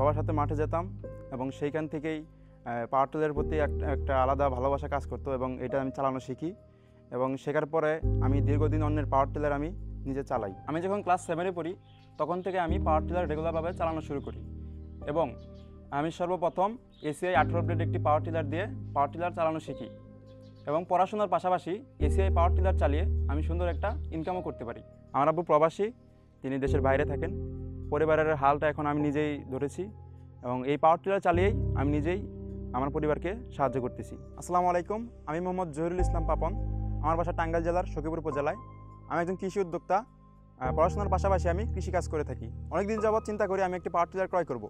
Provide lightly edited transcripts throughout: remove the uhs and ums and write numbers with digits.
বাবার সাথে মাঠে যেতাম এবং সেইখান থেকেই পাওয়ার টিলারের প্রতি একটা আলাদা ভালোবাসা কাজ করতো এবং এটা আমি চালানো শিখি এবং শেখার পরে আমি দীর্ঘদিন অন্যের পাওয়ার টিলার আমি নিজে চালাই। আমি যখন ক্লাস 7-এ পড়ি তখন থেকে আমি পাওয়ার টিলার রেগুলারভাবে চালানো শুরু করি এবং আমি সর্বপ্রথম এসিআই 18 ব্লেড একটি পাওয়ার টিলার দিয়ে পাওয়ার টিলার চালানো শিখি এবং পড়াশোনার পাশাপাশি এসিআই পাওয়ার টিলার চালিয়ে আমি সুন্দর একটা ইনকামও করতে পারি। আমার আব্বু প্রবাসী, তিনি দেশের বাইরে থাকেন। পরিবারের হালটা এখন আমি নিজেই ধরেছি এবং এই পাওয়ার টিলার চালিয়েই আমি নিজেই আমার পরিবারকে সাহায্য করতেছি। আসসালামু আলাইকুম, আমি মোহাম্মদ জহিরুল ইসলাম পাপন। আমার বাসা টাঙ্গাইল জেলার সখীপুর উপজেলায়। আমি একজন কৃষি উদ্যোক্তা। পড়াশোনার পাশাপাশি আমি কৃষিকাজ করে থাকি। অনেকদিন যাবৎ চিন্তা করি আমি একটি পাওয়ার টিলার ক্রয় করব।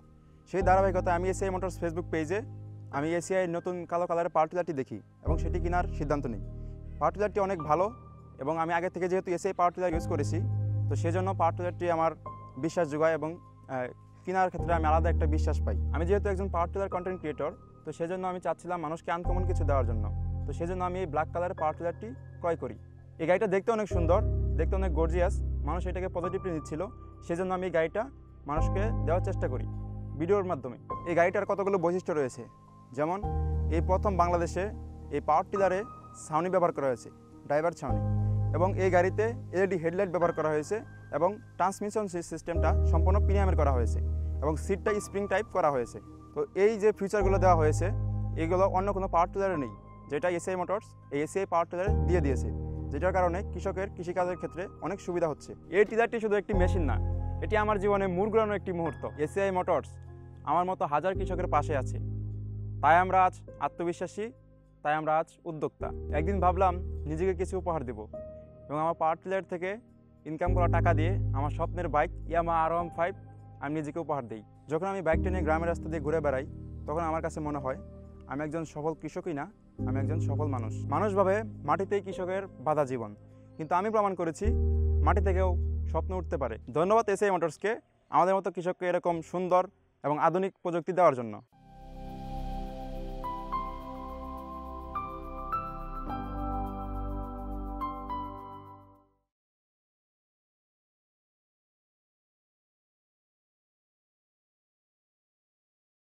সেই ধারাবাহিকতায় আমি এসিআই মোটরস ফেসবুক পেজে আমি এসিআই নতুন কালো কালারের পাওয়ার টিলারটি দেখি এবং সেটি কেনার সিদ্ধান্ত নিই। পাওয়ার টিলারটি অনেক ভালো এবং আমি আগে থেকে যেহেতু এসিআই পাওয়ার টিলার ইউজ করেছি, তো সেজন্য পাওয়ার টিলারটি আমার বিশ্বাস যোগায় এবং কেনার ক্ষেত্রে আমি আলাদা একটা বিশ্বাস পাই। আমি যেহেতু একজন পাওয়ার টিলার কন্টেন্ট ক্রিয়েটর, তো সেজন্য আমি চাচ্ছিলাম মানুষকে আনকমন কিছু দেওয়ার জন্য। তো সেজন্য আমি এই ব্ল্যাক কালারের পাওয়ার টিলারটি ক্রয় করি। এই গাড়িটা দেখতে অনেক সুন্দর, দেখতে অনেক গর্জিয়াস, মানুষ এটাকে পজিটিভলি নিচ্ছিল। সেজন্য আমি এই গাড়িটা মানুষকে দেওয়ার চেষ্টা করি ভিডিওর মাধ্যমে। এই গাড়িটার কতগুলো বৈশিষ্ট্য রয়েছে, যেমন এই প্রথম বাংলাদেশে এই পাওয়ার টিলারে ছাউনি ব্যবহার করা হয়েছে, ড্রাইভার ছাউনি, এবং এই গাড়িতে এলইডি হেডলাইট ব্যবহার করা হয়েছে এবং ট্রান্সমিশন সিস্টেমটা সম্পূর্ণ প্রিমিয়ামের করা হয়েছে এবং সিটটা স্প্রিং টাইপ করা হয়েছে। তো এই যে ফিচারগুলো দেওয়া হয়েছে এগুলো অন্য কোনো পাওয়ার টিলারে নেই, যেটা এসিআই মোটরস এই এসিআই পাওয়ার টিলারে দিয়ে দিয়েছে, যেটার কারণে কৃষকের কৃষিকাজের ক্ষেত্রে অনেক সুবিধা হচ্ছে। এই টিলারটি শুধু একটি মেশিন না, এটি আমার জীবনে মুড় ঘোরানো একটি মুহূর্ত। এসিআই মোটরস আমার মতো হাজার কৃষকের পাশে আছে, তাই আমরা আজ আত্মবিশ্বাসী, তাই আমরা আজ উদ্যোক্তা। একদিন ভাবলাম নিজেকে কিছু উপহার দেব এবং আমার পাওয়ার টিলার থেকে ইনকাম করা টাকা দিয়ে আমার স্বপ্নের বাইক ইয়ামাহা R15 আমি নিজেকে উপহার দিই। যখন আমি বাইকটা নিয়ে গ্রামের রাস্তা দিয়ে ঘুরে বেড়াই, তখন আমার কাছে মনে হয় আমি একজন সফল কৃষকই না, আমি একজন সফল মানুষ। মানুষ ভাবে মাটিতেই কৃষকের বাধা জীবন, কিন্তু আমি প্রমাণ করেছি মাটি থেকেও স্বপ্ন উঠতে পারে। ধন্যবাদ এসিআই মোটরসকে আমাদের মতো কৃষককে এরকম সুন্দর এবং আধুনিক প্রযুক্তি দেওয়ার জন্য।